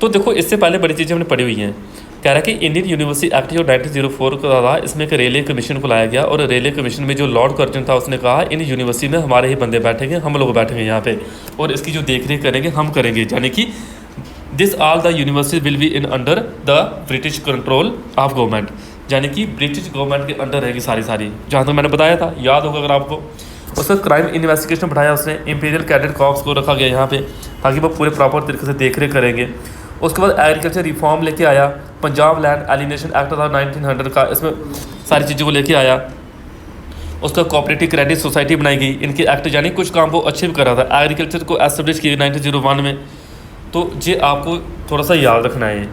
तो देखो इससे पहले बड़ी चीज़ें हमने पढ़ी हुई हैं। कह रहा है कि इंडियन यूनिवर्सिटी एक्ट जो 1904 का था, इसमें एक रेलवे कमीशन को लाया गया और रेलवे कमीशन में जो लॉर्ड कर्जन था उसने कहा इन यूनिवर्सिटी में हमारे ही बंदे बैठेंगे, हम लोग बैठेंगे यहाँ पे और इसकी जो देख रेख करेंगे हम करेंगे, यानी कि this all the university will be in under the British control of government, यानी कि ब्रिटिश गवर्नमेंट के अंडर रहेगी सारी, जहाँ तक मैंने बताया था, याद होगा अगर आपको। उसका क्राइम इन्वेस्टिगेशन बढ़ाया उसने, इंपीरियल कैडेट कॉर्प्स को रखा गया यहाँ पे ताकि वो पूरे प्रॉपर तरीके से देख रेख करेंगे। उसके बाद एग्रीकल्चर रिफॉर्म लेके आया, पंजाब लैंड एलिनेशन एक्ट था 1900 का, इसमें सारी चीज़ों को लेके आया। उसका कोऑपरेटिव क्रेडिट सोसाइटी बनाई गई, इनके एक्ट यानी कुछ काम वो अच्छे भी कर रहा था। एग्रीकल्चर को एस्टेब्लिश किया 1901 में, तो ये आपको थोड़ा सा याद रखना है।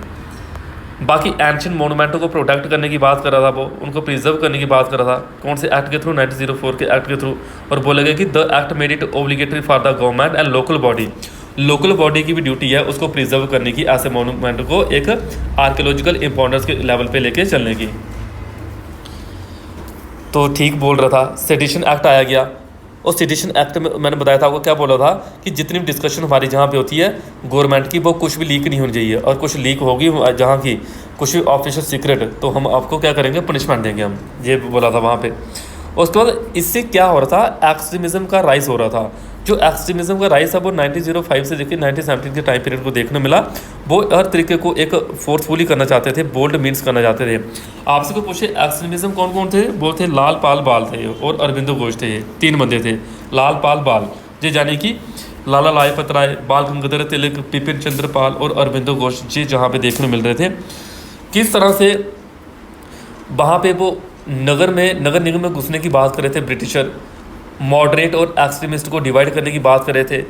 बाकी एंशियंट मोनूमेंटों को प्रोटेक्ट करने की बात कर रहा था वो, उनको प्रिजर्व करने की बात कर रहा था। कौन से एक्ट के थ्रू? 1904 के एक्ट के थ्रू। और बोला गया कि the act made it obligatory for the government and local body की भी ड्यूटी है उसको प्रिजर्व करने की, ऐसे मोनूमेंट को एक आर्कियोलॉजिकल इंपॉर्टेंस के लेवल पे लेके चलने की। तो ठीक बोल रहा था। सेडिशन एक्ट आया गया, और सेडिशन एक्ट में मैंने बताया था आपको क्या बोला था कि जितनी भी डिस्कशन हमारी जहाँ पे होती है गवर्नमेंट की, वो कुछ भी लीक नहीं होनी चाहिए, और कुछ लीक होगी जहाँ की कुछ भी ऑफिशियल सीक्रेट, तो हम आपको क्या करेंगे, पनिशमेंट देंगे हम, ये बोला था वहाँ पे। उसके बाद इससे क्या हो रहा था, एक्सट्रीमिज्म का राइज हो रहा था। जो एक्सट्रीमिज्म का राइज था वो 1905 से लेकर 1917 के टाइम पीरियड को देखने मिला। वो हर तरीके को एक फोर्सफुली करना चाहते थे, बोल्ड मीन्स करना चाहते थे। आपसे को पूछे एक्सट्रीमिज्म कौन कौन थे, वो थे लाल पाल बाल थे और अरविंदो घोष थे, ये 3 बंदे थे। लाल पाल बाल ये यानी कि लाला लाजपत राय, बाल गंगाधर तिलक, बिपिन चंद्र पाल और अरविंदो घोष जी जहाँ पे देखने मिल रहे थे। किस तरह से वहाँ पे वो नगर निगम में घुसने की बात कर रहे थे ब्रिटिशर, मॉडरेट और एक्सट्रीमिस्ट को डिवाइड करने की बात कर रहे थे,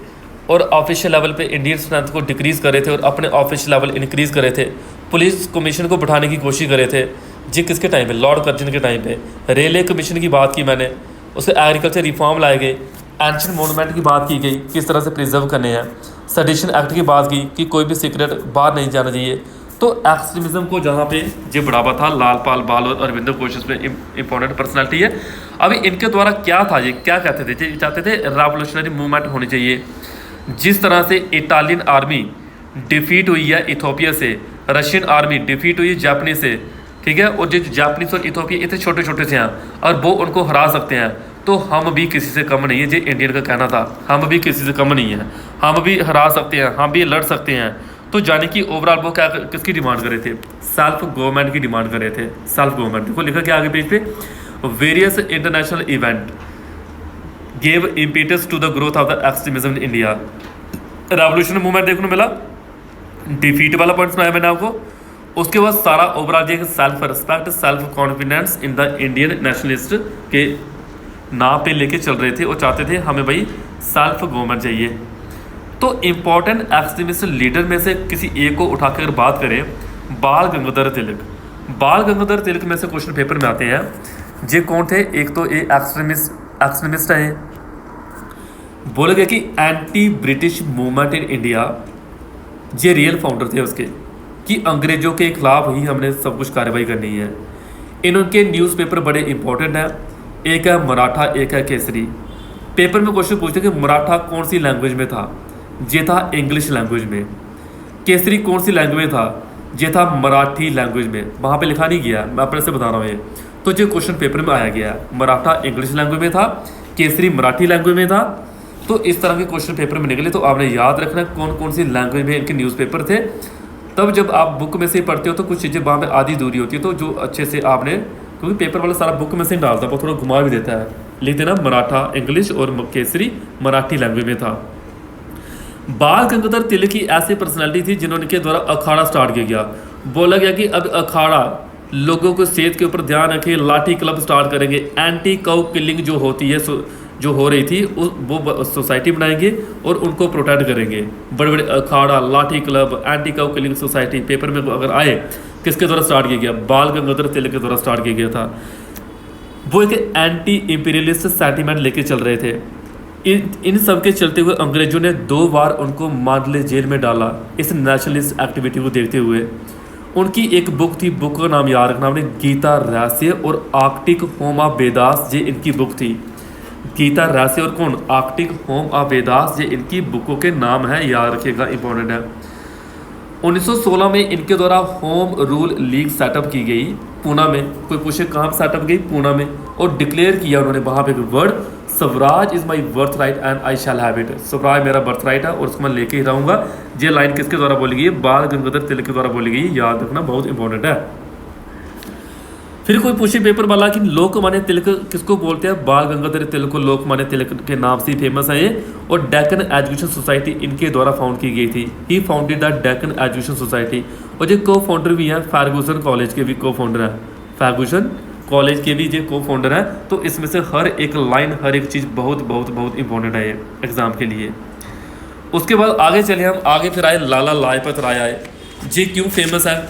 और ऑफिशियल लेवल पे इंडियन स्ट्रेंथ को डिक्रीज़ कर रहे थे और अपने ऑफिशियल लेवल इंक्रीज़ कर रहे थे। पुलिस कमीशन को बढ़ाने की कोशिश कर रहे थे जी, किसके टाइम पे, लॉर्ड कर्जन के टाइम पे। रेलवे कमीशन की बात की मैंने, उससे एग्रीकल्चर रिफॉर्म लाए गए, एंशिएंट मोनूमेंट की बात की गई किस तरह से प्रिजर्व करने हैं, सेडिशन एक्ट की बात की कि कोई भी सीक्रेट बाहर नहीं जाना चाहिए। तो एक्सट्रीमिज्म को जहाँ पे ये बढ़ावा था, लाल पाल बाल और अरविंदो घोष इसमें इंपॉर्टेंट पर्सनालिटी है। अभी इनके द्वारा क्या था, ये क्या कहते थे, ये चाहते थे रेवोल्यूशनरी मूवमेंट होनी चाहिए। जिस तरह से इटालियन आर्मी डिफीट हुई है इथोपिया से, रशियन आर्मी डिफीट हुई है जापानीज से, ठीक है, और जो जापानीज और इथोपिया इतने छोटे छोटे से हैं और वो उनको हरा सकते हैं, तो हम भी किसी से कम नहीं है। ये इंडियन का कहना था, हम भी किसी से कम नहीं है, हम भी हरा सकते हैं, हम भी लड़ सकते हैं। तो जाने कि ओवरऑल वो क्या किसकी डिमांड कर रहे थे, सेल्फ गवर्नमेंट की डिमांड कर रहे थे, सेल्फ गवर्नमेंट। देखो लिखा क्या आगे पेज पे, various international event gave impetus to the growth of the extremism in India. Revolution movement देखने को मिला, डिफीट वाला पॉइंट सुनाया मैंने आपको। उसके बाद सारा ओवरऑल एक self respect, self confidence in the Indian nationalist के नाम पे लेके चल रहे थे और चाहते थे हमें भाई सेल्फ गवर्नमेंट चाहिए। तो इम्पॉर्टेंट एक्सट्रीमिस्ट लीडर में से किसी एक को उठाकर अगर बात करें, बाल गंगाधर तिलक। बाल गंगाधर तिलक में से क्वेश्चन पेपर में आते हैं, ये कौन थे, एक तो ये एक्सट्रीमिस्ट है, बोला गया कि anti British movement in India, ये रियल फाउंडर थे उसके, कि अंग्रेजों के खिलाफ ही हमने सब कुछ कार्रवाई करनी है। इनके न्यूज़पेपर बड़े इंपॉर्टेंट हैं, एक है मराठा, एक है केसरी। पेपर में क्वेश्चन पूछते कि मराठा कौन सी लैंग्वेज में था, ये था इंग्लिश लैंग्वेज में। केसरी कौन सी लैंग्वेज में था, ये था मराठी लैंग्वेज में। वहाँ पे लिखा नहीं गया, मैं अपने से बता रहा हूँ ये, तो ये क्वेश्चन पेपर में आया गया, मराठा इंग्लिश लैंग्वेज में था, केसरी मराठी लैंग्वेज में था। तो इस तरह के क्वेश्चन पेपर में निकले, तो आपने याद रखना कौन कौन सी लैंग्वेज में इनके न्यूज़पेपर थे। तब जब आप बुक में से पढ़ते हो तो कुछ चीज़ें वहाँ पर आधी दूरी होती है, तो जो अच्छे से आपने, क्योंकि पेपर वाला सारा बुक में से डालता है, वो थोड़ा घुमा भी देता है, लिख देना मराठा इंग्लिश और केसरी मराठी लैंग्वेज में था। बाल गंगाधर तिलक की ऐसी पर्सनालिटी थी जिन्होंने के द्वारा अखाड़ा स्टार्ट किया गया। बोला गया कि अब अखाड़ा लोगों को सेहत के ऊपर ध्यान रखे, लाठी क्लब स्टार्ट करेंगे, एंटी काउ किलिंग जो होती है, जो हो रही थी वो सोसाइटी बनाएंगे और उनको प्रोटेक्ट करेंगे। बड़े बड़े अखाड़ा, लाठी club, anti cow killing society paper में अगर आए, किसके द्वारा स्टार्ट किया गया, बाल गंगाधर तिलक के द्वारा स्टार्ट किया गया था। वो एक एंटी इंपीरियलिस्ट सेंटीमेंट लेके चल रहे थे। इन सब के चलते हुए अंग्रेजों ने 2 बार उनको मांडले जेल में डाला इस नेशनलिस्ट एक्टिविटी को देखते हुए। उनकी एक बुक थी, बुक का नाम याद रखना आपने, गीता रहस्य और आर्कटिक होम ऑफ वेदास, ये इनकी बुक थी। गीता रहस्य और कौन, आर्कटिक होम ऑफ वेदास, ये इनकी बुकों के नाम है, याद रखिएगा, इंपॉर्टेंट है। 1916 में इनके द्वारा होम रूल लीग सेटअप की गई पूना में। कोई पूछे कहाँ सेटअप गई? पूना में। और डिक्लेयर किया उन्होंने वहाँ पे word, Swaraj is my birth right and I shall have it. Swaraj मेरा बर्थ राइट है और उसको मैं लेके ही रहूँगा। ये लाइन किसके द्वारा बोली गई है? बाल गंगाधर तिलक के द्वारा बोली गई। याद रखना, बहुत इंपॉर्टेंट है। फिर कोई पूछे पेपर वाला कि लोकमान्य तिलक किसको बोलते हैं? बाल गंगाधर तिलक को लोकमान्य तिलक के नाम से फेमस है ये। और डेक्कन एजुकेशन सोसाइटी इनके द्वारा फाउंड की गई थी। ही founded the Deccan Education Society. और ये को फाउंडर भी हैं, फर्गुसन कॉलेज के भी को फाउंडर हैं। फर्गुसन कॉलेज के भी ये को फाउंडर हैं। तो इसमें से हर एक लाइन, हर एक चीज़ बहुत बहुत बहुत इंपॉर्टेंट है ये एग्जाम के लिए। उसके बाद आगे चले हम, आगे फिर आए लाला लाजपत राय आए। ये क्यों फेमस है?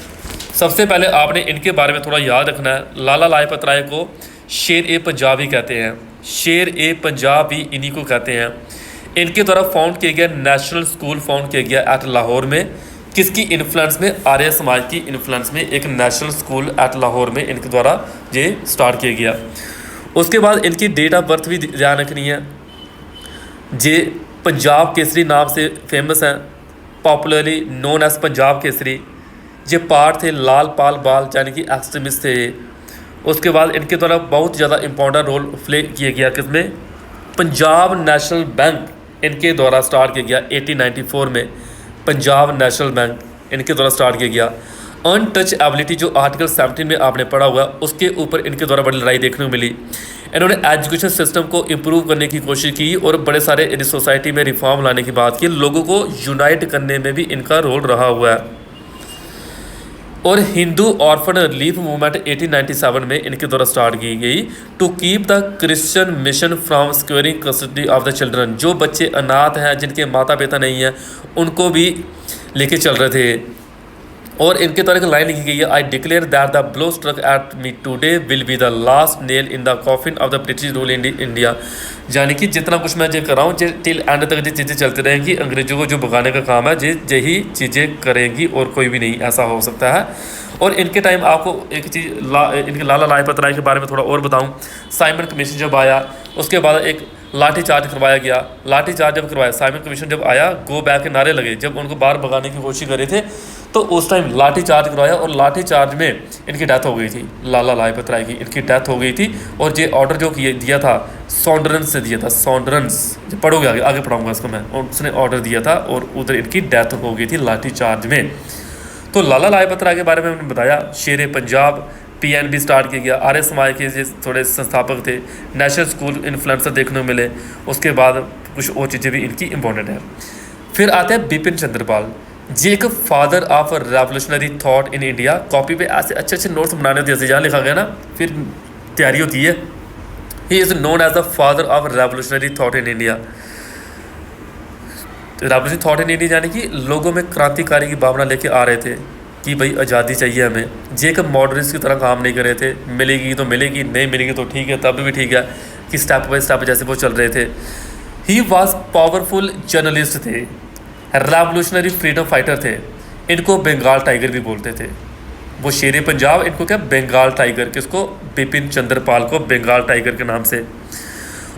सबसे पहले आपने इनके बारे में थोड़ा याद रखना है। लाला लाजपत राय को शेर ए पंजाब ही कहते हैं। शेर ए पंजाब भी इन्हीं को कहते हैं। इनके द्वारा फाउंड किया गया नेशनल स्कूल फाउंड किया गया एट लाहौर में। किसकी इन्फ्लुएंस में? आर्य समाज की इन्फ्लुएंस में एक नेशनल स्कूल एट लाहौर में इनके द्वारा ये स्टार्ट किया गया। उसके बाद इनकी डेट ऑफ बर्थ भी ध्यान रखनी है। जे पंजाब केसरी नाम से फेमस हैं, popularly known as Punjab Kesari. ये पार्ट थे लाल पाल बाल, यानी कि एक्सट्रीमिस्ट थे। उसके बाद इनके द्वारा बहुत ज़्यादा इंपॉर्टेंट रोल प्ले किया गया किसमें? पंजाब नेशनल बैंक इनके द्वारा स्टार्ट किया गया 1894 में। पंजाब नेशनल बैंक इनके द्वारा स्टार्ट किया गया। अनटचएबिलिटी जो आर्टिकल 17 में आपने पढ़ा हुआ, उसके ऊपर इनके द्वारा बड़ी लड़ाई देखने को मिली। इन्होंने एजुकेशन सिस्टम को इम्प्रूव करने की कोशिश की और बड़े सारे इस सोसाइटी में रिफॉर्म लाने की बात की। लोगों को यूनाइट करने में भी इनका रोल रहा हुआ है। और हिंदू ऑर्फन रिलीफ मूवमेंट 1897 में इनके द्वारा स्टार्ट की गई to keep the Christian mission from securing custody of the children. जो बच्चे अनाथ हैं, जिनके माता पिता नहीं हैं, उनको भी लेके चल रहे थे। और इनके द्वारा एक लाइन लिखी गई है, I declare that the blow struck at me today will be the last nail in the coffin of the British rule in India. यानी कि जितना कुछ मैं जो कर रहा हूँ, टिल एंड तक ये चीज़ें चलती रहेंगी। अंग्रेजों को जो भगाने का काम है, यही चीज़ें करेंगी और कोई भी नहीं ऐसा हो सकता है। और इनके टाइम आपको एक चीज़ इनके लाला लाजपत राय के बारे में थोड़ा और बताऊँ। साइमन कमीशन जब आया, उसके बाद एक लाठी चार्ज करवाया गया। लाठी चार्ज जब करवाया, साइमन कमीशन जब आया, गो बैक के नारे लगे। जब उनको बाहर भगाने की कोशिश कर रहे थे, तो उस टाइम लाठी चार्ज करवाया और लाठी चार्ज में इनकी डेथ हो गई थी। लाला लाजपत राय की इनकी डेथ हो गई थी। और ये ऑर्डर जो दिया था सॉन्डरंस से दिया था। सॉन्डरंस पढ़ोगे, आगे पढ़ाऊंगा इसको मैं। उसने ऑर्डर दिया था और उधर इनकी डेथ हो गई थी लाठी चार्ज में। तो लाला लाजपत राय के बारे में हमने बताया। शेर पंजाब, PNB स्टार्ट किया गया। आर्य समाज के जो थोड़े संस्थापक थे। नेशनल स्कूल इन्फ्लुएंसर देखने को मिले। उसके बाद कुछ और चीज़ें भी इनकी इंपॉर्टेंट है। फिर आते हैं बिपिन चंद्रपाल जी, एक father of revolutionary thought in India. Copy पे ऐसे अच्छे अच्छे नोट्स बनाने होते हैं, जहाँ लिखा गया ना, फिर तैयारी होती है। He is known as the father of revolutionary thought in India. Revolutionary thought in India यानी कि लोगों में क्रांतिकारी की भावना लेके आ रहे थे कि भाई आज़ादी चाहिए हमें। जे कब मॉडर्निस्ट की तरह काम नहीं कर रहे थे। मिलेगी तो मिलेगी, नहीं मिलेगी तो ठीक है, तब भी ठीक है, कि स्टेप बाई स्टेप जैसे वो चल रहे थे। ही वॉज पावरफुल जर्नलिस्ट थे, रेवोल्यूशनरी फ्रीडम फाइटर थे। इनको बंगाल टाइगर भी बोलते थे। वो शेर पंजाब, इनको क्या बंगाल टाइगर, किसको? बिपिन चंद्रपाल को बंगाल टाइगर के नाम से।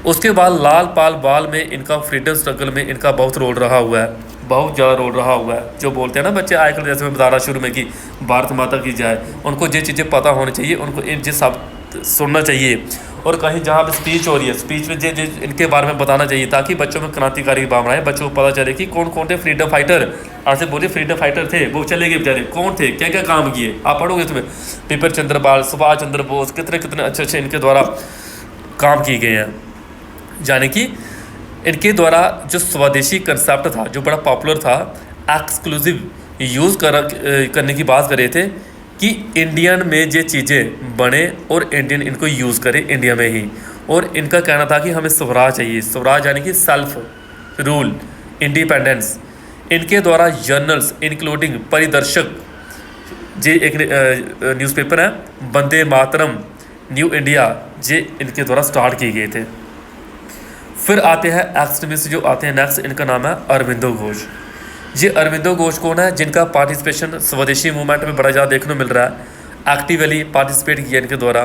उसके बाद लाल पाल बाल में इनका फ्रीडम स्ट्रगल में इनका बहुत रोल रहा हुआ है, बहुत ज़्यादा रोल रहा हुआ है। जो बोलते हैं ना बच्चे आजकल, जैसे मैं बता रहा शुरू में कि भारत माता की जाए, उनको ये चीज़ें पता होनी चाहिए, उनको इन चीज़ सब सुनना चाहिए। और कहीं जहाँ पे स्पीच हो रही है, स्पीच में जे इनके बारे में बताना चाहिए, ताकि बच्चों में क्रांतिकारी भावना है, बच्चों को पता चले कि कौन कौन थे फ्रीडम फाइटर। ऐसे बोलिए फ्रीडम फाइटर थे, वो चले गए बेचारे, कौन थे, क्या क्या काम किए, आप पढ़ोगे तुम्हें। बिपिन चंद्रपाल, सुभाष चंद्र बोस, कितने कितने अच्छे अच्छे इनके द्वारा काम किए गए हैं। यानी कि इनके द्वारा जो स्वदेशी कंसेप्ट था, जो बड़ा पॉपुलर था, एक्सक्लूसिव यूज़ करने की बात कर रहे थे कि इंडियन में ये चीज़ें बने और इंडियन इनको यूज़ करें इंडिया में ही। और इनका कहना था कि हमें स्वराज चाहिए। स्वराज यानी कि सेल्फ रूल, इंडिपेंडेंस। इनके द्वारा जर्नल्स इंक्लूडिंग परिदर्शक, जे एक न्यूज़पेपर है, वंदे मातरम, न्यू इंडिया, ये इनके द्वारा स्टार्ट किए गए थे। फिर आते हैं एक्सट्रीमिस्ट जो आते हैं नेक्स्ट, इनका नाम है अरविंदो घोष। ये अरविंदो घोष कौन है? जिनका पार्टिसिपेशन स्वदेशी मूवमेंट में बड़ा ज़्यादा देखने को मिल रहा है। एक्टिवली पार्टिसिपेट किया इनके द्वारा।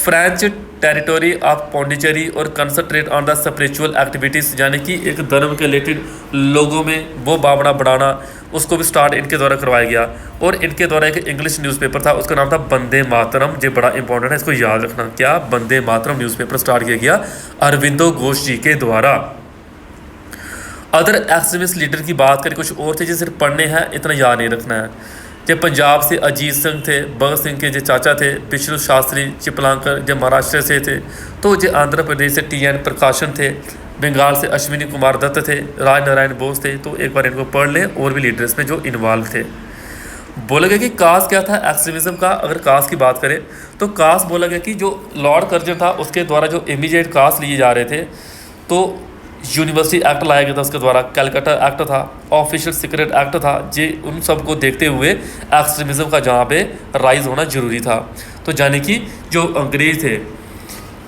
फ्रेंच टेरिटोरी ऑफ पौंडीचेरी और concentrate on the spiritual activities, यानी कि एक धर्म के रिलेटेड लोगों में वो भावना बढ़ाना, उसको भी स्टार्ट इनके द्वारा करवाया गया। और इनके द्वारा एक इंग्लिश न्यूज़पेपर था, उसका नाम था वंदे मातरम। ये बड़ा इंपॉर्टेंट है, इसको याद रखना। क्या? वंदे मातरम न्यूज़पेपर स्टार्ट किया गया अरविंदो घोष जी के द्वारा। अदर एक्सट्रीमिस्ट लीडर की बात करें, कुछ और थे जो सिर्फ पढ़ने हैं, इतना याद नहीं रखना है। जो पंजाब से अजीत सिंह थे, भगत सिंह के जो चाचा थे, विष्णु शास्त्री चिपलांकर जो महाराष्ट्र से थे, तो जो आंध्र प्रदेश से TN प्रकाशन थे, बंगाल से अश्विनी कुमार दत्त थे, राज नारायण बोस थे। तो एक बार इनको पढ़ लें, और भी लीडर्स में जो इन्वॉल्व थे। बोला गया कि कास्ट क्या था एक्सट्रीमिज्म का। अगर कास्ट की बात करें तो कास्ट बोला गया कि जो लॉर्ड कर्जन था उसके द्वारा जो इमीडिएट कास्ट लिए जा रहे थे, तो यूनिवर्सिटी एक्ट लाया गया था उसके द्वारा, कैलकाटा एक्ट था, ऑफिशियल सीक्रेट एक्ट था। जे उन सबको देखते हुए एक्सट्रीमिज्म का जहाँ पे राइज होना जरूरी था। तो यानी कि जो अंग्रेज थे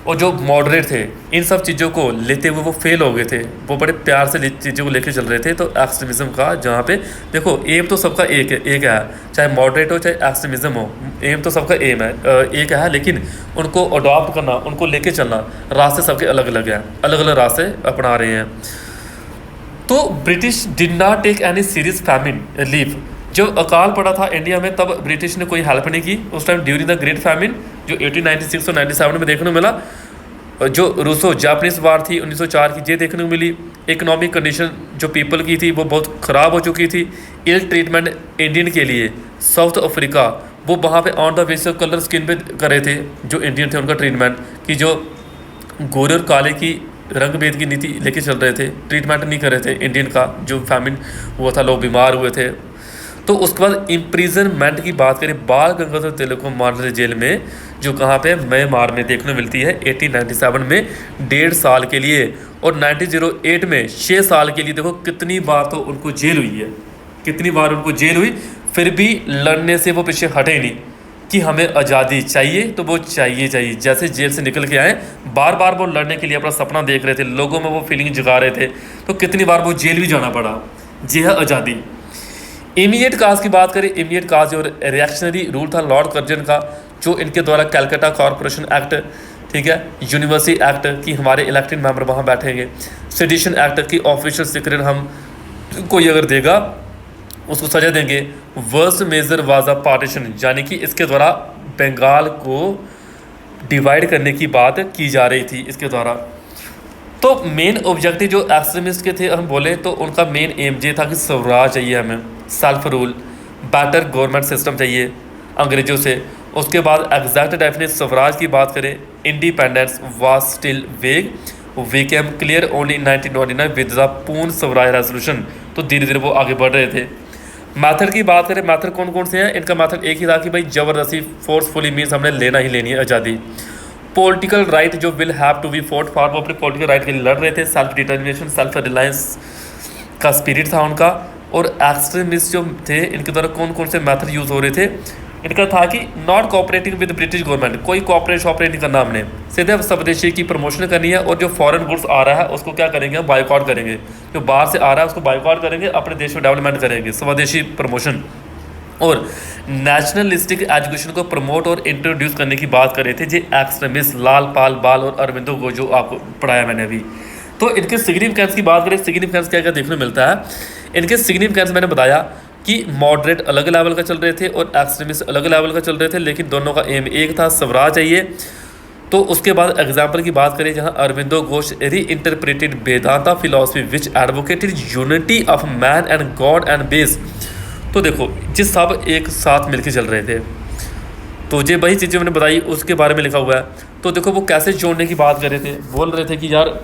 और जो मॉडरेट थे, इन सब चीज़ों को लेते हुए वो फेल हो गए थे। वो बड़े प्यार से चीज़ों को लेके चल रहे थे। तो एक्सट्रीमिज्म का जहाँ पे देखो एम तो सबका एक है, चाहे मॉडरेट हो चाहे एक्सट्रीमिज्म हो, एम तो सबका एम है एक है, लेकिन उनको अडॉप्ट करना, उनको लेके चलना, रास्ते सबके अलग अलग हैं, अलग अलग रास्ते अपना रहे हैं। तो British did not take any serious famine relief. जो अकाल पड़ा था इंडिया में, तब ब्रिटिश ने कोई हेल्प नहीं की उस time during the great famine जो 1896 और 97 में देखने को मिला। जो रूसो जापानीज वार थी 1904 की, ये देखने को मिली। इकोनॉमिक कंडीशन जो पीपल की थी वो बहुत ख़राब हो चुकी थी। इल ट्रीटमेंट इंडियन के लिए साउथ अफ्रीका, वो वहाँ पे on the basis of colour skin पे कर रहे थे जो इंडियन थे उनका ट्रीटमेंट, कि जो गोरे और काले की रंग भेद की नीति लेके चल रहे थे, ट्रीटमेंट नहीं कर रहे थे इंडियन का। जो फैमिन हुआ था, लोग बीमार हुए थे। तो उसके बाद इम्प्रिजनमेंट की बात करें, बाल गंगाधर तिलक को मारने जेल में, जो कहाँ पे म्यांमार में देखने मिलती है 1897 में 1.5 साल के लिए, और 1908 में 6 साल के लिए। देखो कितनी बार तो उनको जेल हुई है, कितनी बार उनको जेल हुई, फिर भी लड़ने से वो पीछे हटे नहीं कि हमें आज़ादी चाहिए तो वो चाहिए। जैसे जेल से निकल के आए, बार बार वो लड़ने के लिए अपना सपना देख रहे थे, लोगों में वो फीलिंग जगा रहे थे, तो कितनी बार वो जेल भी जाना पड़ा। जी हाँ, आज़ादी। इमीडिएट कास्ट की बात करें, इमीडिएट कास्ट जो रिएक्शनरी रूल था लॉर्ड कर्जन का, जो इनके द्वारा कैलकाटा कॉरपोरेशन एक्ट, ठीक है, यूनिवर्सिटी एक्ट की हमारे इलेक्टेड मेंबर वहाँ बैठेंगे, सेडिशन एक्ट की ऑफिशियल सीक्रेट हम कोई अगर देगा उसको सजा देंगे। Worst measure was a partition, यानी कि इसके द्वारा बंगाल को डिवाइड करने की बात की जा रही थी इसके द्वारा। तो मेन ऑब्जेक्टिव जो एक्सट्रीमिस्ट के थे हम बोले तो उनका मेन एम ये था कि स्वराज चाहिए हमें, self rule, better government system चाहिए अंग्रेजों से। उसके बाद एग्जैक्ट डेफिनेट स्वराज की बात करें, इंडिपेंडेंस वाज स्टिल वेग, became clear only in 1929 with the पूर्ण स्वराज रेजोल्यूशन। तो धीरे धीरे वो आगे बढ़ रहे थे। मैथड की बात करें, मैथड कौन कौन से हैं? इनका मैथड एक ही था कि भाई ज़बरदस्ती फोर्सफुली मीन्स हमने लेना ही लेनी है आज़ादी। पॉलिटिकल राइट जो will have to be fought for, वो अपने पॉलिटिकल राइट के लिए लड़ रहे थे। सेल्फ डिटर्मिनेशन, सेल्फ रिलायंस का स्पिरिट था उनका। और एक्सट्रीमिस्ट जो थे इनके द्वारा कौन कौन से मैथड यूज़ हो रहे थे? इनका था कि not cooperating with British government, कोई कोऑपरेट शॉपरेट नहीं करना हमने, सीधे स्वदेशी की प्रमोशन करनी है। और जो फॉरेन गुड्स आ रहा है उसको क्या करेंगे? बाइकआउट करेंगे। जो बाहर से आ रहा है उसको बाइकआउट करेंगे, अपने देश में डेवलपमेंट करेंगे, स्वदेशी प्रमोशन। और नेशनलिस्टिक एजुकेशन को प्रमोट और इंट्रोड्यूस करने की बात कर रहे थे जे एक्सट्रीमिस्ट लाल पाल बाल और अरविंदो को, जो आपको पढ़ाया मैंने अभी। तो इनके सिग्निफिकेंस की बात करें, सिग्निफिकेंस क्या क्या देखने को मिलता है? इनके सिग्निफिकेंस मैंने बताया कि मॉडरेट अलग लेवल का चल रहे थे और एक्सट्रीमिस्ट अलग लेवल का चल रहे थे, लेकिन दोनों का एम एक था, स्वराज चाहिए। तो उसके बाद एग्जाम्पल की बात करें, जहाँ अरविंदो घोष री interpreted Vedanta philosophy which advocated unity of man and God and base. तो देखो जिस सब एक साथ मिलकर चल रहे थे, तो ये वही चीज़ें मैंने बताई उसके बारे में लिखा हुआ है। तो देखो वो कैसे जोड़ने की बात कर रहे थे, बोल रहे थे कि यार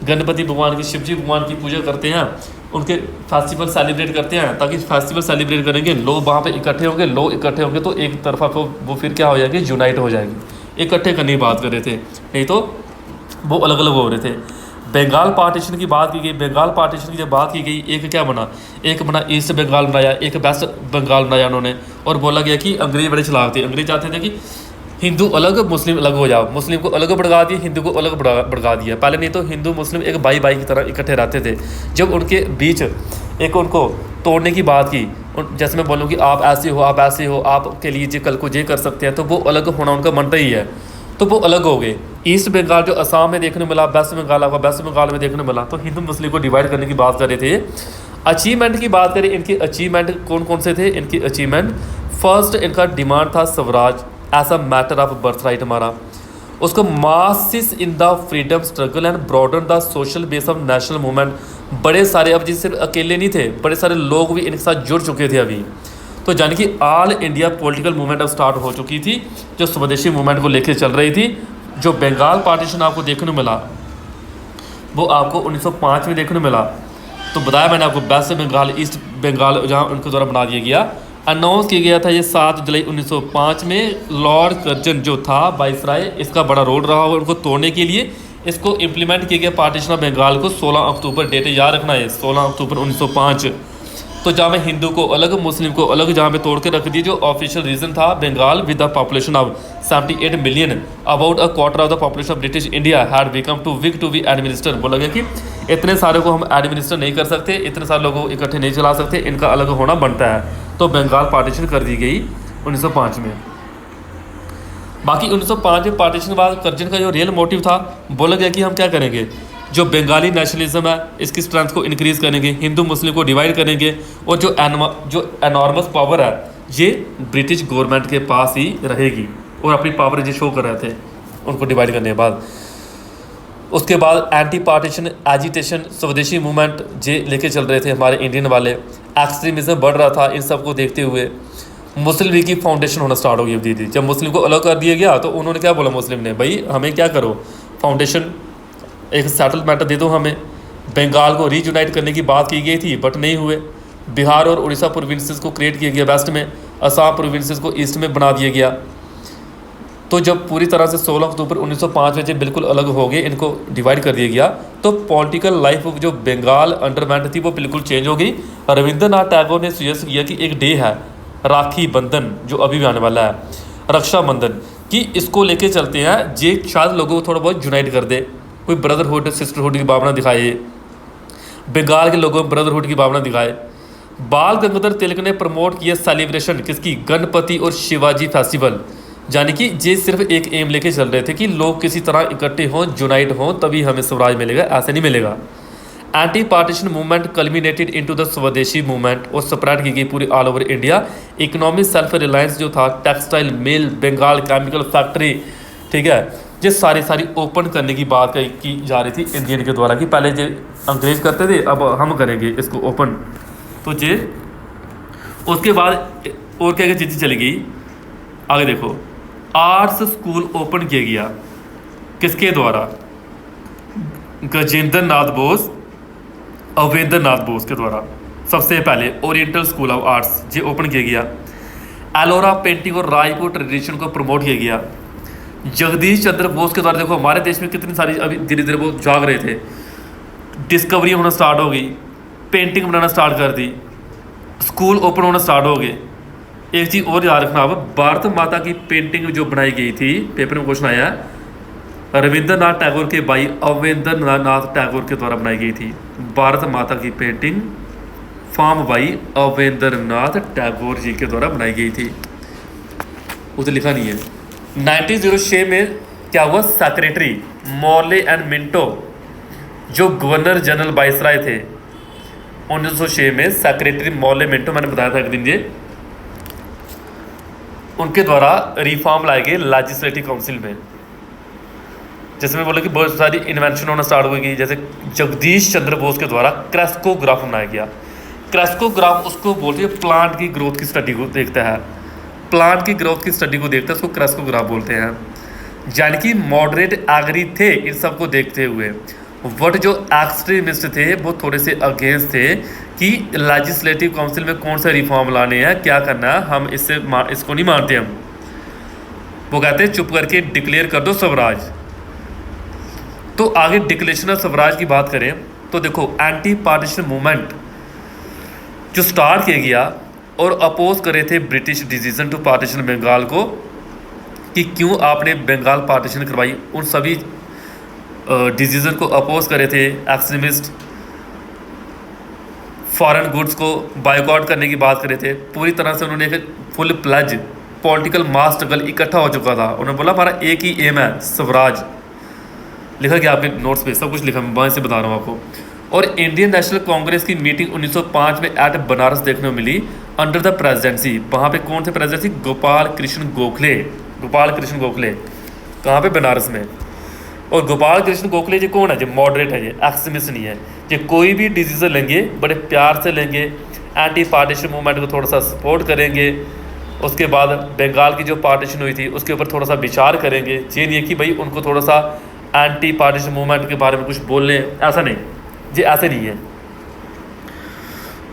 गणपति भगवान की, शिवजी भगवान की पूजा करते हैं, उनके फेस्टिवल सेलिब्रेट करते हैं, ताकि फेस्टिवल सेलिब्रेट करेंगे, लोग वहाँ पे इकट्ठे होंगे, लोग इकट्ठे होंगे तो एक तरफा वो फिर क्या हो जाएगी? यूनाइट हो जाएगी। इकट्ठे करने की बात कर रहे थे, नहीं तो वो अलग अलग हो रहे थे। बंगाल पार्टीशन की बात की गई। बंगाल पार्टीशन की जब बात की गई, एक क्या बना? एक बना ईस्ट बंगाल बनाया, एक वेस्ट बंगाल बनाया उन्होंने। और बोला गया कि अंग्रेज बड़े चलाक थे, अंग्रेज चाहते थे कि हिंदू अलग मुस्लिम अलग हो जाओ, मुस्लिम को अलग भड़का दिया, हिंदू को अलग भड़का दिया। पहले नहीं तो हिंदू मुस्लिम एक भाई भाई की तरह इकट्ठे रहते थे। जब उनके बीच एक उनको तोड़ने की बात की, जैसे मैं बोलूँ कि आप ऐसे हो, आप ऐसे हो, आपके लिए जो कल को ये कर सकते हैं, तो वो अलग होना उनका मनता ही है। तो वो अलग हो गए। ईस्ट बंगाल जो असम में देखने मिला, वेस्ट बंगाल आपका वेस्ट बंगाल में देखने मिला, तो हिंदू मुस्लिम को डिवाइड करने की बात कर रहे थे। अचीवमेंट की बात करें, इनके अचीवमेंट कौन कौन से थे? इनके अचीवमेंट, फर्स्ट इनका डिमांड था swaraj as a matter of birth right हमारा। उसको masses in the freedom struggle and broaden the social base of national movement. बड़े सारे, अब जिस सिर्फ अकेले नहीं थे, बड़े सारे लोग भी इनके साथ जुड़ चुके थे अभी। तो यानी कि ऑल इंडिया पॉलिटिकल मूवमेंट अब स्टार्ट हो चुकी थी, जो स्वदेशी मूवमेंट को लेकर चल रही थी। जो बंगाल पार्टीशन आपको देखने मिला वो आपको 1905 में देखने मिला। तो बताया मैंने आपको, वेस्ट बंगाल ईस्ट बंगाल जहाँ उनके द्वारा बना दिया गया। अनाउंस किया गया था ये 7 जुलाई 1905 में। लॉर्ड कर्जन जो था वाइसराय, इसका बड़ा रोल रहा होगा उनको तोड़ने के लिए। इसको इम्प्लीमेंट किया गया पार्टीशन ऑफ बंगाल को 16 अक्टूबर, डेट याद रखना है 16 अक्टूबर 1905। तो जहाँ में हिंदू को अलग, मुस्लिम को अलग, जहाँ पे तोड़ के रख दी। जो ऑफिशियल रीज़न था, Bengal with the population of 78 million, about a quarter of the population of British India had become too big to be administer. बोला गया कि इतने सारे को हम एडमिनिस्टर नहीं कर सकते, इतने सारे लोगों को इकट्ठे नहीं चला सकते, इनका अलग होना बनता है। तो बंगाल पार्टीशन कर दी गई 1905 में। बाकी 1905 में पार्टीशन के बाद कर्जन का जो रियल मोटिव था, बोला गया कि हम क्या करेंगे, जो बंगाली नेशनलिज्म है इसकी स्ट्रेंथ को इंक्रीज़ करेंगे, हिंदू मुस्लिम को डिवाइड करेंगे, और जो एनॉर्मस पावर है ये ब्रिटिश गवर्नमेंट के पास ही रहेगी। और अपनी पावर जो शो कर रहे थे उनको डिवाइड करने के बाद, उसके बाद एंटी पार्टीशन एजिटेशन, स्वदेशी मूवमेंट जे लेके चल रहे थे हमारे इंडियन वाले। एक्सट्रीमिज्म बढ़ रहा था, इन सब को देखते हुए मुस्लिम लीग की फाउंडेशन होना स्टार्ट हो गई दीदी। जब मुस्लिम को अलग कर दिया गया तो उन्होंने क्या बोला, मुस्लिम ने, भाई हमें क्या करो, फाउंडेशन एक सेटलमेंट दे दो हमें। बंगाल को रीयूनाइट करने की बात की गई थी बट नहीं हुए। बिहार और उड़ीसा प्रोविंसेस को क्रिएट किया गया वेस्ट में, असम प्रोविंसेस को ईस्ट में बना दिया गया। तो जब पूरी तरह से 16 अक्टूबर 1905 में जब बिल्कुल अलग हो गए, इनको डिवाइड कर दिया गया, तो पॉलिटिकल लाइफ जो बंगाल अंडरमेंट थी वो बिल्कुल चेंज हो गई। रविंद्रनाथ टैगोर ने सजेस्ट किया कि एक डे है राखी बंधन, जो अभी भी आने वाला है, रक्षाबंधन, कि इसको लेके चलते हैं, जे शायद लोगों को थोड़ा बहुत यूनाइट कर दे, कोई ब्रदरहुड सिस्टरहुड की भावना दिखाए, बंगाल के लोगों में ब्रदरहुड की भावना दिखाए। बाल गंगाधर तिलक ने प्रमोट किया सेलिब्रेशन किसकी, गणपति और शिवाजी फेस्टिवल। यानी कि ये सिर्फ एक एम लेके चल रहे थे कि लोग किसी तरह इकट्ठे हों, यूनाइट हों, तभी हमें स्वराज मिलेगा, ऐसे नहीं मिलेगा। Anti partition movement culminated into the swadeshi movement, और स्प्रेड की गई पूरी all over India. Economic self reliance जो था, textile mill, Bengal chemical factory, ठीक है, ये सारी ओपन करने की बात की जा रही थी इंडियन के द्वारा, कि पहले जो अंग्रेज करते थे अब हम करेंगे इसको ओपन। तो ये उसके बाद और क्या क्या चीज़ें चली गई आगे देखो। आर्ट्स स्कूल ओपन किया गया किसके द्वारा, गजेंद्र नाथ बोस, अवेंद्र नाथ बोस के द्वारा सबसे पहले ओरिएंटल स्कूल ऑफ आर्ट्स ये ओपन किया गया। एलोरा पेंटिंग और रायपुर ट्रेडिशन को प्रमोट किया गया। जगदीश चंद्र बोस के द्वारा, देखो हमारे देश में कितनी सारी अभी धीरे धीरे वो जाग रहे थे, डिस्कवरी होना स्टार्ट हो गई, पेंटिंग बनाना स्टार्ट कर दी, स्कूल ओपन होना स्टार्ट हो गए। एक चीज़ और याद रखना, अब भारत माता की पेंटिंग जो बनाई गई थी, पेपर में क्वेश्चन आया, रविंद्रनाथ टैगोर के भाई अवेंद्र नाथ टैगोर के द्वारा बनाई गई थी। भारत माता की painting form by अवेंद्र Nath Tagore ji के द्वारा बनाई गई थी, उसे लिखा नहीं है। 1906 में क्या हुआ, सेक्रेटरी मॉले एंड मिंटो जो गवर्नर जनरल वाइसराय थे, 1906 में सेक्रेटरी मॉले मिंटो, मैंने बताया था एक दिन, ये उनके द्वारा रिफॉर्म लाए गए लेजिस्लेटिव काउंसिल में, जिसमें बोले कि बहुत सारी इन्वेंशन होना स्टार्ट हो गई। जैसे जगदीश चंद्र बोस के द्वारा क्रेस्कोग्राफ बनाया गया। क्रेस्कोग्राफ उसको बोलते हैं प्लांट की ग्रोथ की स्टडी को देखता है, प्लांट की ग्रोथ की स्टडी को देखता है, उसको क्रेस्कोग्राफ बोलते हैं। यानी कि मॉडरेट एग्री थे इन सबको देखते हुए, बट जो एक्सट्रीमिस्ट थे वो थोड़े से अगेंस्ट थे कि लेजिस्लेटिव काउंसिल में कौन सा रिफॉर्म लाने हैं, क्या करना है, हम इसको नहीं मानते। हम वो कहते हैं चुप करके डिक्लेयर कर दो स्वराज। तो आगे डिक्लेरेशन ऑफ स्वराज की बात करें तो देखो, एंटी पार्टीशन मूवमेंट जो स्टार्ट किया गया और अपोज करे थे British decision to partition Bengal को, कि क्यों आपने बंगाल पार्टीशन करवाई, उन सभी डिसीजन को अपोज करे थे एक्सट्रीमिस्ट। फॉरेन गुड्स को बायकॉट करने की बात करे थे। पूरी तरह से उन्होंने एक full pledge political mass struggle इकट्ठा हो चुका था। उन्होंने बोला हमारा एक ही एम है, स्वराज। लिखा गया आपके नोट्स पे, सब कुछ लिखा, मैं वहाँ से बता रहा हूँ आपको। और इंडियन नेशनल कांग्रेस की मीटिंग 1905 में एट बनारस देखने को मिली अंडर द प्रेसिडेंसी। वहाँ पे कौन थे प्रेसिडेंसी? गोपाल कृष्ण गोखले। गोपाल कृष्ण गोखले कहाँ पे? बनारस में। और गोपाल कृष्ण गोखले जी कौन है? जो मॉडरेट है, ये एक्सट्रीमिस्ट नहीं है। ये कोई भी डिसीजन लेंगे बड़े प्यार से लेंगे, एंटी पार्टीशन मूवमेंट को थोड़ा सा सपोर्ट करेंगे। उसके बाद बंगाल की जो पार्टीशन हुई थी उसके ऊपर थोड़ा सा विचार करेंगे। ये नहीं है कि भाई उनको थोड़ा सा एंटी पार्टीशन मूवमेंट के बारे में कुछ बोल लें, ऐसा नहीं, ये ऐसे नहीं है।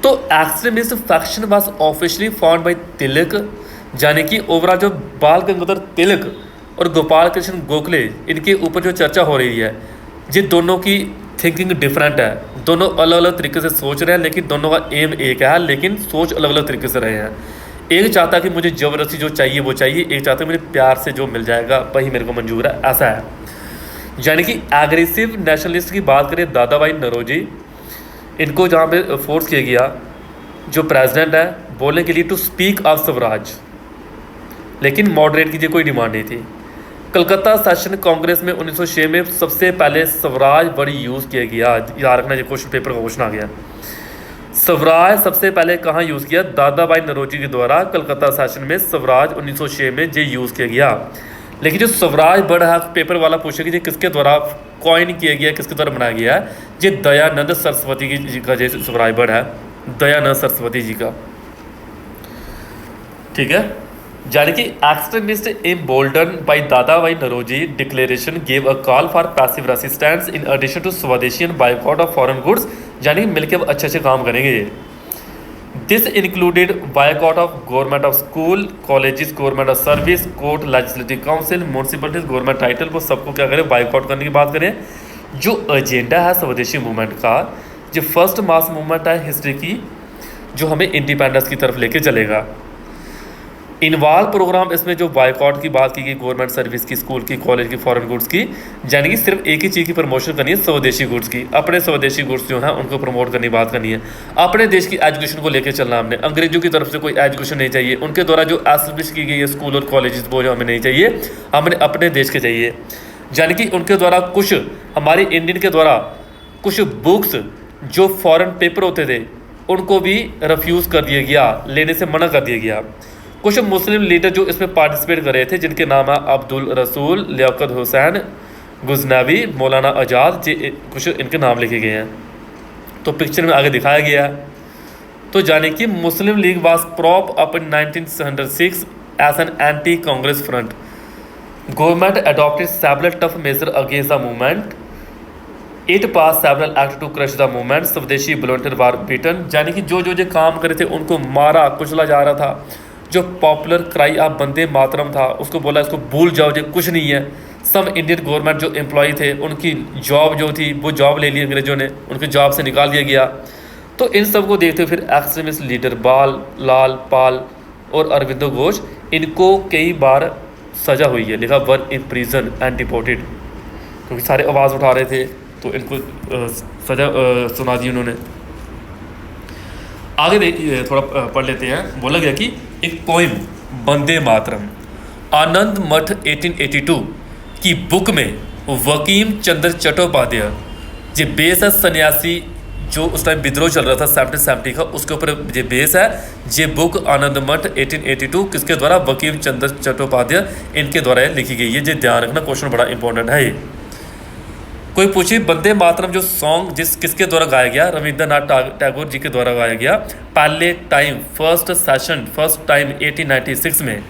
तो extremist faction was officially formed by Tilak, यानी कि ओवरऑल जो बाल गंगाधर तिलक और गोपाल कृष्ण गोखले, इनके ऊपर जो चर्चा हो रही है, ये दोनों की थिंकिंग डिफरेंट है। दोनों अलग अलग तरीके से सोच रहे हैं, लेकिन दोनों का एम एक है, लेकिन सोच अलग अलग तरीके से रहे हैं। एक चाहता कि मुझे ज़बरदस्ती जो चाहिए वो चाहिए, एक चाहता है मुझे प्यार से जो मिल जाएगा वही मेरे को मंजूर है, ऐसा है। यानी कि एग्रेसिव नेशनलिस्ट की बात करें, दादा भाई नौरोजी, इनको जहाँ पे फोर्स किया गया जो प्रेसिडेंट है बोलने के लिए टू स्पीक ऑफ स्वराज, लेकिन मॉडरेट की कोई डिमांड नहीं थी। कलकत्ता सेशन कांग्रेस में 1906 में सबसे पहले स्वराज वर्ड यूज़ किया गया। याद रखना, ये क्वेश्चन पेपर का क्वेश्चन आ गया। स्वराज सबसे पहले कहाँ यूज़ किया? दादा भाई नौरोजी के द्वारा कलकत्ता सेशन में स्वराज 1906 में ये यूज़ किया गया। लेकिन जो स्वराज वर्ड है पेपर वाला पूछेगा कि किसके द्वारा कॉइन किया गया, किसके द्वारा बनाया गया है? ये दयानंद सरस्वती जी का जो स्वराज वर्ड है, दयानंद सरस्वती जी का, ठीक है। यानी कि extremist embolden by Dadabhai Naoroji declaration gave a call for passive resistance in addition to swadeshi and boycott of foreign goods, यानी कि मिलकर अब अच्छे अच्छे काम करेंगे ये। This included boycott of government of school, colleges, government of service, court, legislative council, municipalities, government title, वो सबको क्या करें? बायकॉट करने की बात करें। जो एजेंडा है स्वदेशी मूवमेंट का, जो फर्स्ट मास मूवमेंट है हिस्ट्री की, जो हमें इंडिपेंडेंस की तरफ लेके चलेगा। इन्वॉल्व प्रोग्राम, इसमें जो बायकॉट की बात की गई, गवर्नमेंट सर्विस की, स्कूल की, कॉलेज की, फॉरेन गुड्स की, यानी कि सिर्फ एक ही चीज़ की प्रमोशन करनी है, स्वदेशी गुड्स की। अपने स्वदेशी गुड्स जो हैं उनको प्रमोट करने की बात करनी है। अपने देश की एजुकेशन को लेकर चलना हमने, अंग्रेजों की तरफ से कोई एजुकेशन नहीं चाहिए, उनके द्वारा जो एस्टेब्लिश की गई है स्कूल और कॉलेज वो जो हमें नहीं चाहिए, हमें अपने देश के चाहिए। यानी कि उनके द्वारा कुछ हमारे इंडियन के द्वारा कुछ बुक्स जो फॉरेन पेपर होते थे उनको भी रिफ्यूज़ कर दिया गया, लेने से मना कर दिया गया। कुछ मुस्लिम लीडर जो इसमें पार्टिसिपेट कर रहे थे, जिनके नाम है अब्दुल रसूल, लियाकत हुसैन गुजनवी, मौलाना आज़ाद, कुछ इनके नाम लिखे गए हैं। तो पिक्चर में आगे दिखाया गया है। तो जाने कि Muslim League was prop up in 1906 as an anti Congress front. Government adopted several tough measure against the movement. It pass several act to crush the movement. Swadeshi volunteer were beaten, यानी कि जो काम करे थे उनको मारा कुचला जा रहा था। जो popular cry of Vande Mataram था उसको बोला इसको भूल जाओ, जो कुछ नहीं है। सब इंडियन गवर्नमेंट जो एम्प्लॉय थे उनकी जॉब जो थी वो जॉब ले ली अंग्रेजों ने, उनकी जॉब से निकाल दिया गया। तो इन सब को देखते हुए फिर एक्सट्रीमिस्ट लीडर बाल लाल पाल और अरविंदो घोष, इनको कई बार सज़ा हुई है। लिखा वर इन प्रिजन एंड डिपोर्टेड, क्योंकि सारे आवाज़ उठा रहे थे तो इनको सज़ा सुना दी उन्होंने। आगे देखिए, थोड़ा पढ़ लेते हैं। बोला गया कि एक पोइम वंदे मातरम आनंद मठ 1882 की बुक में वकीम चंद्र चट्टोपाध्याय जो बेस है सन्यासी, जो उस टाइम विद्रोह चल रहा था 1770 का, उसके ऊपर ये बेस है। ये बुक आनंद मठ 1882 किसके द्वारा? वकीम चंद्र चट्टोपाध्याय, इनके द्वारा लिखी गई है। ये ध्यान रखना, क्वेश्चन बड़ा इंपॉर्टेंट है ये। कोई पूछे वंदे मातरम जो सॉन्ग किसके द्वारा गाया गया? रविंद्रनाथ टैगोर जी के द्वारा गाया गया। पहले टाइम फर्स्ट टाइम 1896 में,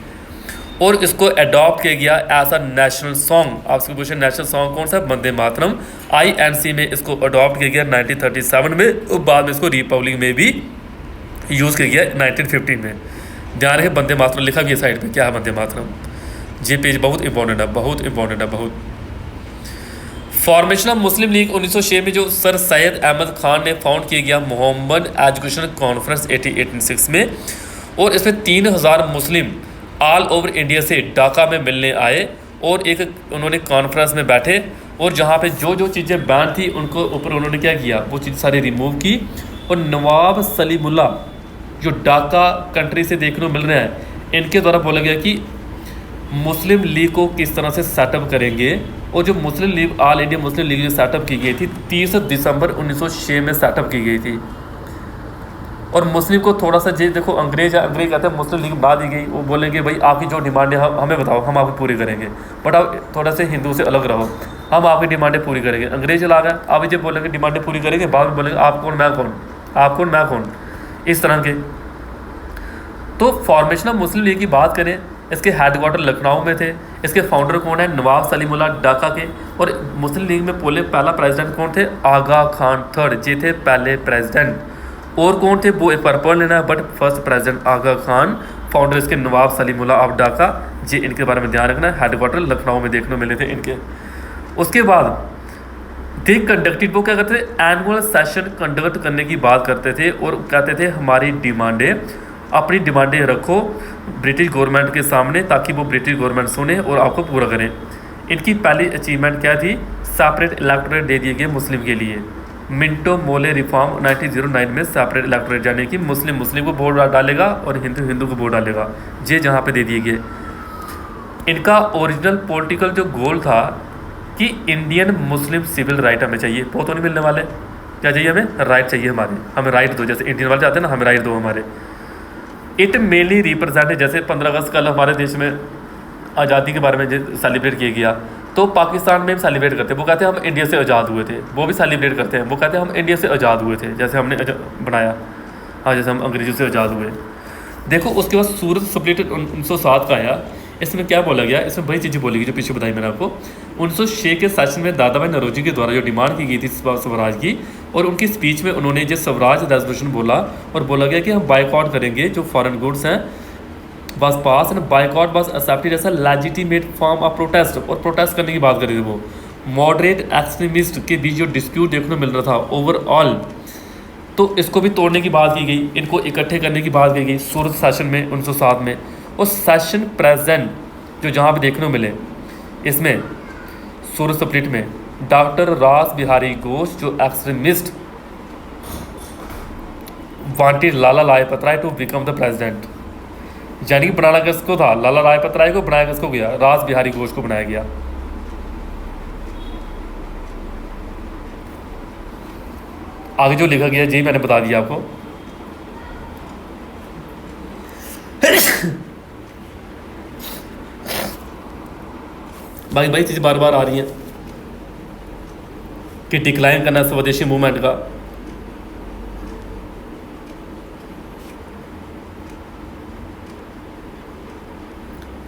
और इसको अडॉप्ट किया गया एज अ नेशनल सॉन्ग। आपसे पूछे नेशनल सॉन्ग कौन सा? वंदे मातरम। INC में इसको अडॉप्ट किया गया 1937 में, और बाद में इसको रिपब्लिक में भी यूज़ किया गया 1915 में। ध्यान रहे वंदे मातरम लिखा भी है साइड पे, क्या है वंदे मातरम। ये पेज बहुत इंपॉर्टेंट है, बहुत इंपॉर्टेंट है, बहुत। फॉर्मेशन ऑफ मुस्लिम लीग 1906 में जो सर सैयद अहमद खान ने फाउंड किया गया मोहम्मद एजुकेशन कॉन्फ्रेंस 1886 में, और इसमें 3000 मुस्लिम ऑल ओवर इंडिया से ढाका में मिलने आए, और एक उन्होंने कॉन्फ्रेंस में बैठे, और जहाँ पे जो चीज़ें बैन थी उनको ऊपर उन्होंने क्या किया, वो चीज़ सारी रिमूव की। और नवाब सलीमुल्लाह जो ढाका कंट्री से देखने को मिल रहे हैं, इनके द्वारा बोला गया कि मुस्लिम लीग को किस तरह से सेटअप करेंगे। और जो Muslim League, All India Muslim League जो सेटअप की गई थी 30 दिसंबर 1906 में सेटअप की गई थी। और मुस्लिम को थोड़ा सा जे देखो अंग्रेज कहते हैं मुस्लिम लीग बाद ही गई, वो बोलेंगे भाई आपकी जो डिमांड है हमें बताओ, हम आपकी पूरी करेंगे, बट आप थोड़ा से हिंदू से अलग रहो, हम आपकी डिमांडें पूरी करेंगे। अंग्रेज चला गया, आप जब बोलेंगे डिमांडें पूरी करेंगे, बाद में बोलेंगे आप कौन मैं कौन, आप कौन मैं कौन, इस तरह के। तो फॉर्मेशन ऑफ मुस्लिम लीग की बात करें, इसके हेडक्वार्टर लखनऊ में थे। इसके फाउंडर कौन है, नवाब सलीमुल्लाह ढाका के। और मुस्लिम लीग में पहला प्रेसिडेंट कौन थे, आगा खान थर्ड, ये थे पहले प्रेसिडेंट। और कौन थे वो एक बार पढ़ लेना, but first president Aga Khan, founder इसके नवाब सलीमुल्लाह ऑफ ढाका, ये इनके बारे में ध्यान रखना। हेडक्वार्टर लखनऊ में देखने मिले थे इनके। उसके बाद दे कंडक्टेड, वो क्या करते थे, एनुअल सेशन कंडक्ट करने की बात करते थे और कहते थे हमारी डिमांडें, अपनी डिमांडें रखो ब्रिटिश गवर्नमेंट के सामने, ताकि वो ब्रिटिश गवर्नमेंट सुने और आपको पूरा करें। इनकी पहली अचीवमेंट क्या थी, सेपरेट इलेक्टोरेट दे दिए गए मुस्लिम के लिए। मिंटो मोले रिफॉर्म 1909 में सेपरेट इलेक्टोरेट, यानी कि मुस्लिम को वोट डालेगा और हिंदू को वोट डालेगा, ये जहाँ पे दे दिए गए। इनका ओरिजिनल पॉलिटिकल जो गोल था कि इंडियन मुस्लिम सिविल राइट हमें चाहिए, वो तो नहीं मिलने वाले, क्या चाहिए हमें, राइट चाहिए हमें राइट दो, जैसे इंडियन वाले चाहते हैं ना हमें राइट दो हमारे। इट मेनली रिप्रेजेंट, जैसे 15 अगस्त कल हमारे देश में आज़ादी के बारे में सेलिब्रेट किया गया, तो पाकिस्तान में भी सेलिब्रेट करते हैं, वो कहते हैं हम इंडिया से आज़ाद हुए थे, वो भी सेलिब्रेट करते हैं, वो कहते हैं हम इंडिया से आज़ाद हुए थे, जैसे हमने बनाया, हाँ जैसे हम अंग्रेज़ों से आज़ाद हुए। देखो उसके बाद सूरत स्प्लिट 1907 का आया। इसमें क्या बोला गया, इसमें बड़ी चीज़ें बोली गई जो पीछे बताई मैंने आपको। 1906 के सेशन में दादा भाई नौरोजी के द्वारा जो डिमांड की गई थी स्वराज की, और उनकी स्पीच में उन्होंने जो स्वराज रेजोल्यूशन बोला, और बोला गया कि हम बाइकआउट करेंगे जो फॉरेन गुड्स हैं, was passed and boycott was accepted as a legitimate form of protest. और प्रोटेस्ट करने की बात करी थी वो मॉडरेट एक्सट्रीमिस्ट के बीच जो डिस्प्यूट देखने को मिल रहा था ओवरऑल, तो इसको भी तोड़ने की बात की गई, इनको इकट्ठे करने की बात की गई सूरत सेशन में 1907 में। और सेशन प्रेजेंट जो जहाँ पे देखने को मिले इसमें सूरत स्प्लिट में, डॉक्टर रास बिहारी घोष जो extremist wanted Lala Lajpat Rai to become the president, यानी कि बनाना किसको था, लाला लाजपत राय को, बनाया किसको गया, रास बिहारी घोष को बनाया गया। आगे जो लिखा गया जी मैंने बता दिया आपको। बाकी चीज़ बार बार आ रही है कि डिक्लाइन करना स्वदेशी मूवमेंट का।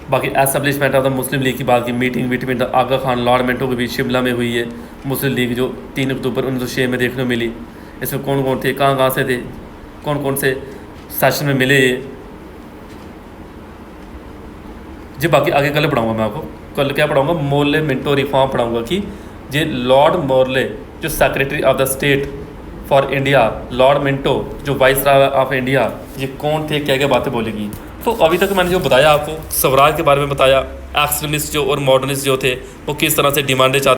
बाकी establishment of the Muslim League की बात की, meeting between the Aga Khan Lord Minto के बीच शिमला में हुई है मुस्लिम लीग, जो 3 अक्टूबर 1906 में देखने को मिली। इसमें कौन कौन थे, कहाँ से थे, कौन कौन से सेशन में मिले ये जी। बाकी आगे कल पढ़ाऊँगा मैं आपको, कल क्या पढ़ाऊँगा, मोर्ले मिंटो रिफॉर्म पढ़ाऊँगा कि ये लॉर्ड मोर्ले जो secretary of the state for India, Lord Minto जो वाइस रॉय ऑफ इंडिया, ये कौन थे, क्या क्या बातें बोलेगी। तो अभी तक मैंने जो बताया आपको स्वराज के बारे में बताया, एक्सट्रीमिस्ट जो और मॉडर्निस्ट जो थे वो किस तरह से डिमांडें चाहते